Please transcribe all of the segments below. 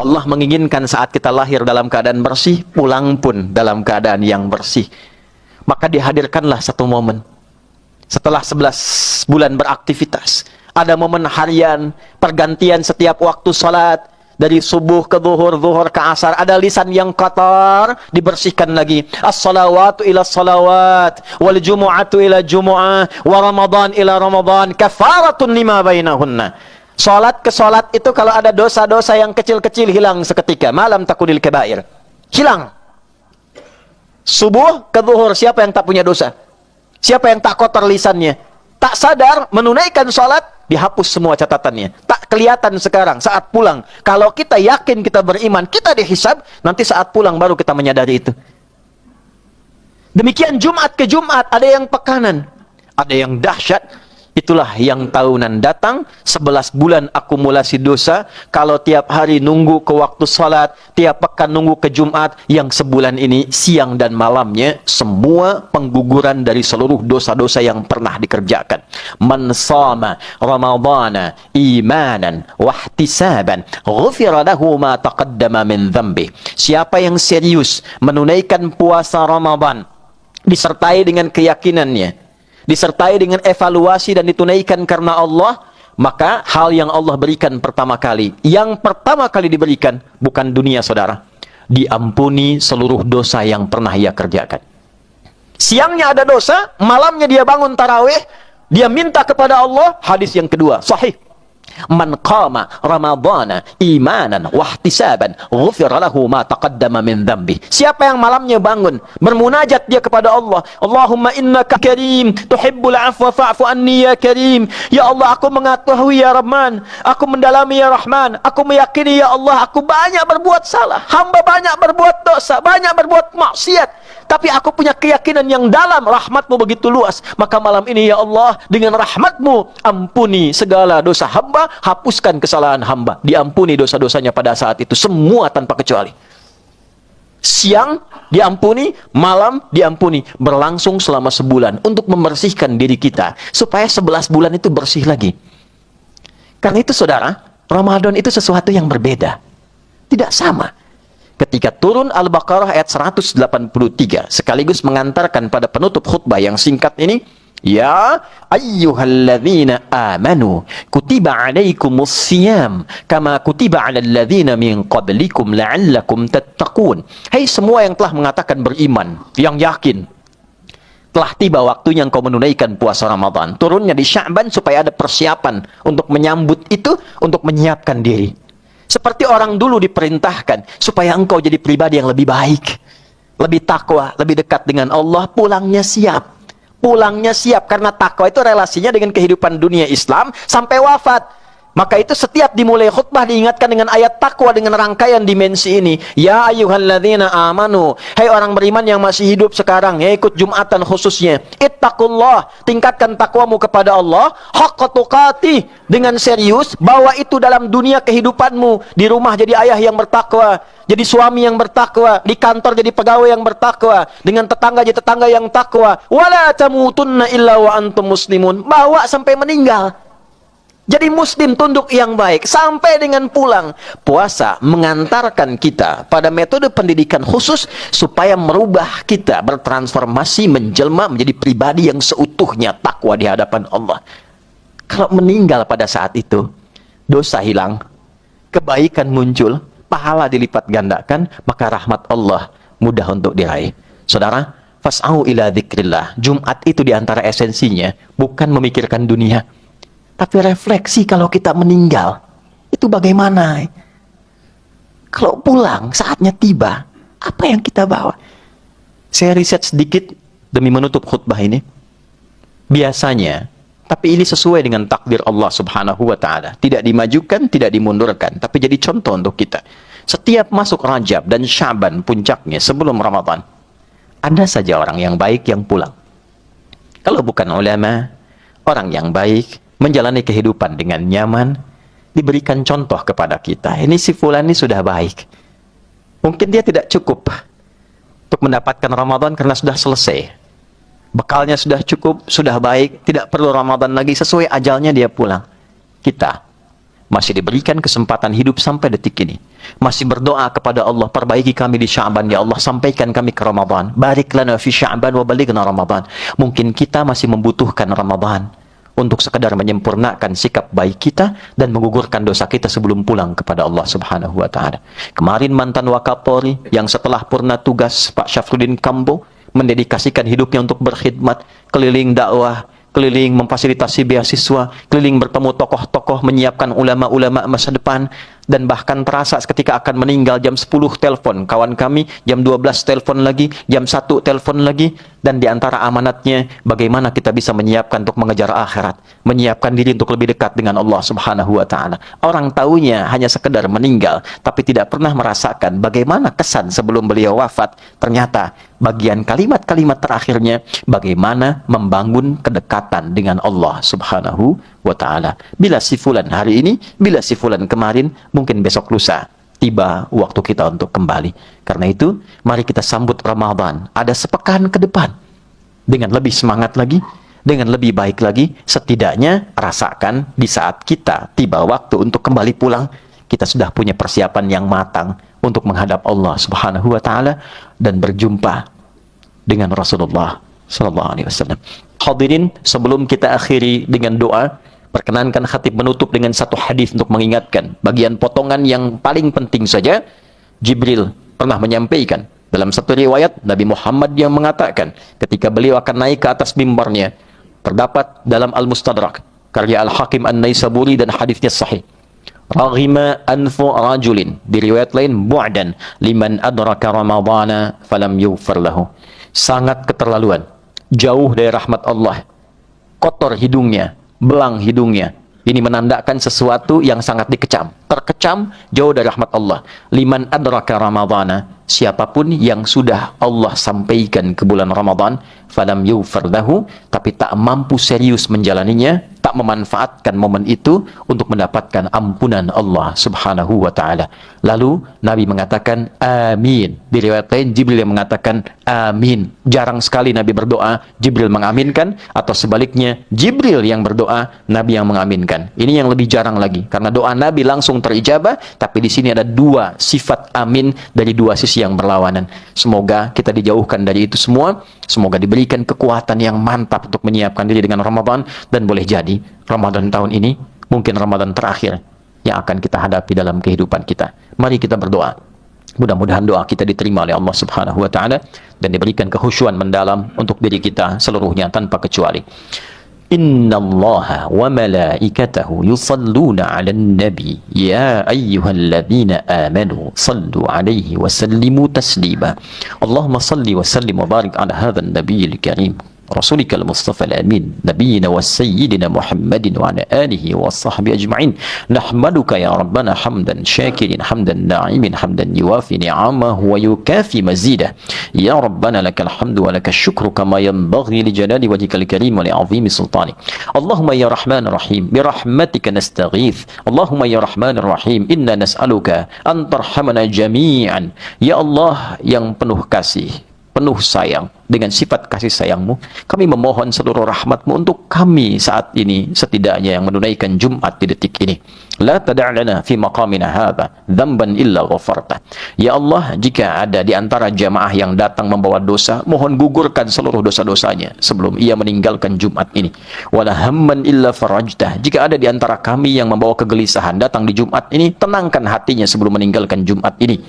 Allah menginginkan saat kita lahir dalam keadaan bersih, pulang pun dalam keadaan yang bersih. Maka dihadirkanlah satu momen. Setelah 11 bulan beraktivitas, ada momen harian, pergantian setiap waktu salat, dari subuh ke zuhur, zuhur ke asar, ada lisan yang kotor, dibersihkan lagi. As-salawatu ila salawat, wal jumu'atu ila jumu'ah, wa ramadan ila ramadan, kafaratun lima bainahunna. Salat ke salat itu kalau ada dosa-dosa yang kecil-kecil hilang seketika. Malam takunil kabair. Hilang. Subuh ke zuhur, siapa yang tak punya dosa? Siapa yang tak kotor lisannya? Tak sadar menunaikan salat, dihapus semua catatannya. Tak kelihatan sekarang saat pulang. Kalau kita yakin kita beriman, kita dihisab, nanti saat pulang baru kita menyadari itu. Demikian Jumat ke Jumat, ada yang pekanan, ada yang dahsyat. Itulah yang tahunan datang, 11 bulan akumulasi dosa. Kalau tiap hari nunggu ke waktu salat, tiap pekan nunggu ke Jumat, yang sebulan ini siang dan malamnya semua pengguguran dari seluruh dosa-dosa yang pernah dikerjakan. Man shama ramadhana imanan wahtisaban ghufira lahu ma taqaddama min dhanbi. Siapa yang serius menunaikan puasa Ramadan disertai dengan keyakinannya, disertai dengan evaluasi dan ditunaikan karena Allah, maka hal yang Allah berikan pertama kali, yang pertama kali diberikan bukan dunia saudara, diampuni seluruh dosa yang pernah ia kerjakan. Siangnya ada dosa, malamnya dia bangun tarawih, dia minta kepada Allah. Hadis yang kedua sahih, man qama ramadhana imanan wahtisaban ghufira lahu ma taqaddama min dhanbi. Siapa yang malamnya bangun bermunajat dia kepada Allah, Allahumma innaka karim tuhibbul afwa fa'fu anni ya karim. Ya Allah, aku mengetahui ya Rahman, aku mendalami ya Rahman, aku meyakini ya Allah, aku banyak berbuat salah, hamba banyak berbuat dosa, banyak berbuat maksiat, tapi aku punya keyakinan yang dalam, rahmatmu begitu luas. Maka malam ini ya Allah, dengan rahmatmu ampuni segala dosa hamba, hapuskan kesalahan hamba. Diampuni dosa-dosanya pada saat itu, semua tanpa kecuali. Siang diampuni, malam diampuni, berlangsung selama sebulan untuk membersihkan diri kita, supaya 11 bulan itu bersih lagi. Karena itu saudara, Ramadan itu sesuatu yang berbeda, tidak sama. Ketika turun Al-Baqarah ayat 183, sekaligus mengantarkan pada penutup khutbah yang singkat ini, ya ayyuhalladzina amanu kutiba alaikumus siyam kama kutiba alal ladzina min qablikum la'allakum tattaqun. Hai semua yang telah mengatakan beriman, yang yakin, telah tiba waktunya engkau menunaikan puasa Ramadan. Turunnya di Sya'ban supaya ada persiapan untuk menyambut itu, untuk menyiapkan diri. Seperti orang dulu diperintahkan supaya engkau jadi pribadi yang lebih baik, lebih takwa, lebih dekat dengan Allah. Pulangnya siap. Pulangnya siap, karena takwa itu relasinya dengan kehidupan dunia Islam sampai wafat. Maka itu setiap dimulai khutbah diingatkan dengan ayat takwa, dengan rangkaian dimensi ini. Ya ayyuhalladzina amanu, hai orang beriman yang masih hidup sekarang, ya ikut Jumatan khususnya, ittaqullah, tingkatkan takwamu kepada Allah, haqqa tuqatih, dengan serius, bawa itu dalam dunia kehidupanmu. Di rumah jadi ayah yang bertakwa, jadi suami yang bertakwa, di kantor jadi pegawai yang bertakwa, dengan tetangga jadi tetangga yang takwa. Wala tamutunna illa wa antum muslimun, bawa sampai meninggal. Jadi muslim tunduk yang baik sampai dengan pulang. Puasa mengantarkan kita pada metode pendidikan khusus supaya merubah kita, bertransformasi, menjelma menjadi pribadi yang seutuhnya takwa di hadapan Allah. Kalau meninggal pada saat itu, dosa hilang, kebaikan muncul, pahala dilipat gandakan, maka rahmat Allah mudah untuk diraih. Saudara, fas'au ila dzikrillah. Jumat itu diantara esensinya bukan memikirkan dunia, tapi refleksi kalau kita meninggal, itu bagaimana? Kalau pulang, saatnya tiba, apa yang kita bawa? Saya riset sedikit demi menutup khutbah ini. Biasanya, tapi ini sesuai dengan takdir Allah subhanahu wa ta'ala. Tidak dimajukan, tidak dimundurkan, tapi jadi contoh untuk kita. Setiap masuk Rajab dan Sya'ban puncaknya sebelum Ramadan, ada saja orang yang baik yang pulang. Kalau bukan ulama, orang yang baik, menjalani kehidupan dengan nyaman, diberikan contoh kepada kita. Ini si fulan ini sudah baik. Mungkin dia tidak cukup untuk mendapatkan Ramadan karena sudah selesai. Bekalnya sudah cukup, sudah baik, tidak perlu Ramadan lagi, sesuai ajalnya dia pulang. Kita masih diberikan kesempatan hidup sampai detik ini, masih berdoa kepada Allah, perbaiki kami di Sya'ban ya Allah, sampaikan kami ke Ramadan, barik lana fi Sya'ban wa balighna Ramadan. Mungkin kita masih membutuhkan Ramadan untuk sekadar menyempurnakan sikap baik kita dan menggugurkan dosa kita sebelum pulang kepada Allah Subhanahu wa taala. Kemarin mantan Wakapolri yang setelah purna tugas, Pak Syafruddin Kambo, mendedikasikan hidupnya untuk berkhidmat, keliling dakwah, keliling memfasilitasi beasiswa, keliling bertemu tokoh-tokoh, menyiapkan ulama-ulama masa depan, dan bahkan terasa ketika akan meninggal jam 10 telepon kawan kami, jam 12 telepon lagi, jam 1 telepon lagi, dan di antara amanatnya bagaimana kita bisa menyiapkan untuk mengejar akhirat, menyiapkan diri untuk lebih dekat dengan Allah Subhanahu wa taala. Orang taunya hanya sekedar meninggal, tapi tidak pernah merasakan bagaimana kesan sebelum beliau wafat. Ternyata bagian kalimat-kalimat terakhirnya bagaimana membangun kedekatan dengan Allah Subhanahu wa ta'ala. Bila si fulan hari ini, bila si fulan kemarin, mungkin besok lusa tiba waktu kita untuk kembali. Karena itu, mari kita sambut Ramadan ada sepekan ke depan dengan lebih semangat lagi, dengan lebih baik lagi. Setidaknya rasakan di saat kita tiba waktu untuk kembali pulang, kita sudah punya persiapan yang matang untuk menghadap Allah Subhanahu wa ta'ala dan berjumpa dengan Rasulullah sallallahu alaihi wasallam. Hadirin, sebelum kita akhiri dengan doa, perkenankan khatib menutup dengan satu hadis untuk mengingatkan bagian potongan yang paling penting saja. Jibril pernah menyampaikan dalam satu riwayat Nabi Muhammad yang mengatakan ketika beliau akan naik ke atas mimbarnya, terdapat dalam Al-Mustadrak karya Al-Hakim An-Naisaburi dan hadisnya sahih. Raghima anfu rajulin, di riwayat lain bu'dan liman adraka ramadhana falam yughfar lahu. Sangat keterlaluan, jauh dari rahmat Allah, kotor hidungnya, belang hidungnya. Ini menandakan sesuatu yang sangat dikecam, terkecam, jauh dari rahmat Allah. Liman adraka ramadhana, siapapun yang sudah Allah sampaikan ke bulan Ramadan, falam yughfar lahu, tapi tak mampu serius menjalaninya, tak memanfaatkan momen itu untuk mendapatkan ampunan Allah Subhanahu wa ta'ala. Lalu Nabi mengatakan amin. Di riwayat lain Jibril yang mengatakan amin. Jarang sekali Nabi berdoa, Jibril mengaminkan, atau sebaliknya Jibril yang berdoa, Nabi yang mengaminkan. Ini yang lebih jarang lagi, karena doa Nabi langsung terijabah, tapi di sini ada dua sifat amin dari dua sisi yang berlawanan. Semoga kita dijauhkan dari itu semua. Semoga diberikan kekuatan yang mantap untuk menyiapkan diri dengan Ramadan, dan boleh jadi Ramadan tahun ini mungkin Ramadan terakhir yang akan kita hadapi dalam kehidupan kita. Mari kita berdoa. Mudah-mudahan doa kita diterima oleh Allah Subhanahu wa ta'ala dan diberikan kekhusyuan mendalam untuk diri kita seluruhnya tanpa kecuali. Inna Allah wa malaikatahu yusalluna 'alan nabi ya ayyuhalladzina amanu sallu 'alaihi wa sallimu taslima. Allahumma salli wa sallim wa barik 'ala hadzal nabiyil karim رسولك المصطفى الأمين نبينا وسيدنا محمد وعلى آله وصحبه أجمعين. نحمدك يا ربنا حمدا شاكرا حمدا ناعما حمدا يوافي نعمه ويكافي مزيده. يا ربنا لك الحمد ولك الشكر كما ينبغي لجلال وجهك الكريم ولعظيم سلطانك. اللهم يا رحمن الرحيم برحمتك نستغيث. اللهم يا رحمن الرحيم إنا نسألك أن ترحمنا جميعا. يا الله yang penuh kasih, penuh sayang, dengan sifat kasih sayangmu, kami memohon seluruh rahmatmu untuk kami saat ini, setidaknya yang menunaikan Jumat di detik ini. La tada'lana fi maqamina hadha dzamban illa ghafarta. Ya Allah, jika ada di antara jamaah yang datang membawa dosa, mohon gugurkan seluruh dosa-dosanya sebelum ia meninggalkan Jumat ini. Wala hamman illa farajtah. Jika ada di antara kami yang membawa kegelisahan datang di Jumat ini, tenangkan hatinya sebelum meninggalkan Jumat ini.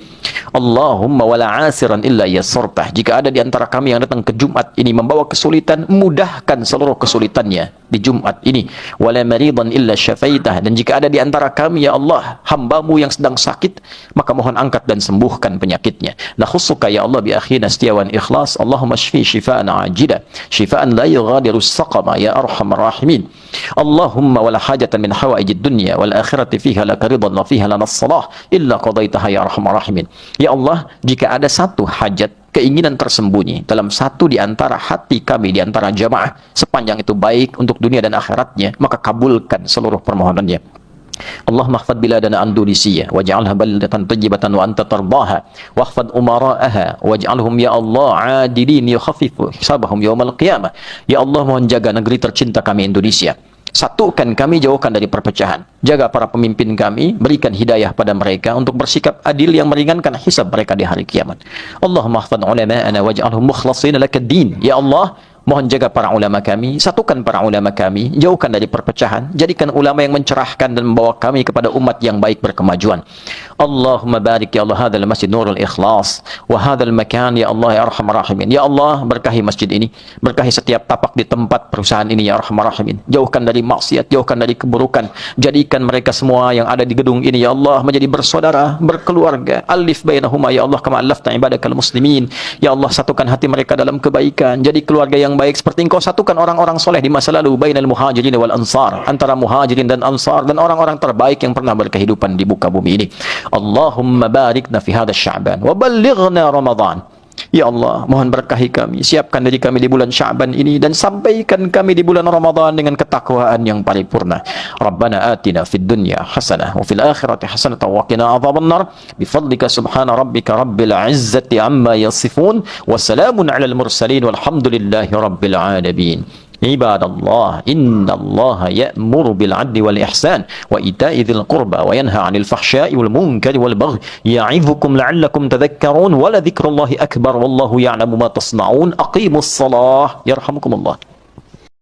Allahumma wala asiran illa yassartah. Jika ada di antara kami yang datang ke Jumat ini membawa kesulitan, mudahkan seluruh kesulitannya di Jumat ini. Wala maridan illa syafaitah. Dan jika ada di antara kami, ya Allah, hambamu yang sedang sakit, maka mohon angkat dan sembuhkan penyakitnya. Nakhussuka ya Allah bi akhina Setiawan Ikhlas. Allahumma shfi shifaan ajila, shifaan la yughadiru saqama ya arhamar rahimin. Allahumma wala hajatan min hawaijid dunya wal akhirati fiha laka ridan wa fiha lana salah illa qadaitaha ya arhamar rahimin. Ya Allah, jika ada satu hajat, keinginan tersembunyi dalam satu di antara hati kami, di antara jamaah, sepanjang itu baik untuk dunia dan akhiratnya, maka kabulkan seluruh permohonannya. Allahumma khfad biladana Indonesia waj'alha baldatan tayyibatan wa anta tardaha wakhfad umara'aha waj'alhum ya Allah adilin yukhaffifu hisabahum yaumal qiyamah. Ya Allah, mohon jaga negeri tercinta kami Indonesia Satukan kami, jauhkan dari perpecahan. Jaga para pemimpin kami, berikan hidayah pada mereka untuk bersikap adil yang meringankan hisab mereka di hari kiamat. Allahumma hafadh ulama'ana waj'alhum mukhlasin lakad-din. Ya Allah, mohon jaga para ulama kami, satukan para ulama kami, jauhkan dari perpecahan, jadikan ulama yang mencerahkan dan membawa kami kepada umat yang baik berkemajuan. Allahumma barik ya Allah hadzal masjid nurul ikhlas wa hadzal makan ya Allah ya arhamar rahimin. Ya Allah, berkahi masjid ini, berkahi setiap tapak di tempat perusahaan ini ya arhamar rahimin. Jauhkan dari maksiat, jauhkan dari keburukan. Jadikan mereka semua yang ada di gedung ini ya Allah menjadi bersaudara, berkeluarga. Alif bainahuma ya Allah kama allafta ibadakal muslimin. Ya Allah, satukan hati mereka dalam kebaikan. Jadi keluarga yang baik seperti engkau satukan orang-orang soleh di masa lalu, bainal muhajirin wal ansar, antara muhajirin dan ansar, dan orang-orang terbaik yang pernah berkehidupan di muka bumi ini. Allahumma barikna fi hadha Sya'ban wa ballighna Ramadan. Ya Allah, mohon berkahi kami, siapkan diri kami di bulan Sya'ban ini dan sampaikan kami di bulan Ramadan dengan ketakwaan yang paripurna. Rabbana atina fid dunya hasanah wa fil akhirati hasanah wa qina adzabannar bi fadlika subhana rabbika rabbil izzati amma yasifun wa salamun alal mursalin walhamdulillahi rabbil alamin. عباد الله إن الله يأمر بالعدل والإحسان وإيتاء ذي القربى وينهى عن الفحشاء والمنكر والبغي يعظكم لعلكم تذكرون ولذكر الله أكبر والله يعلم ما تصنعون أقيموا الصلاة يرحمكم الله.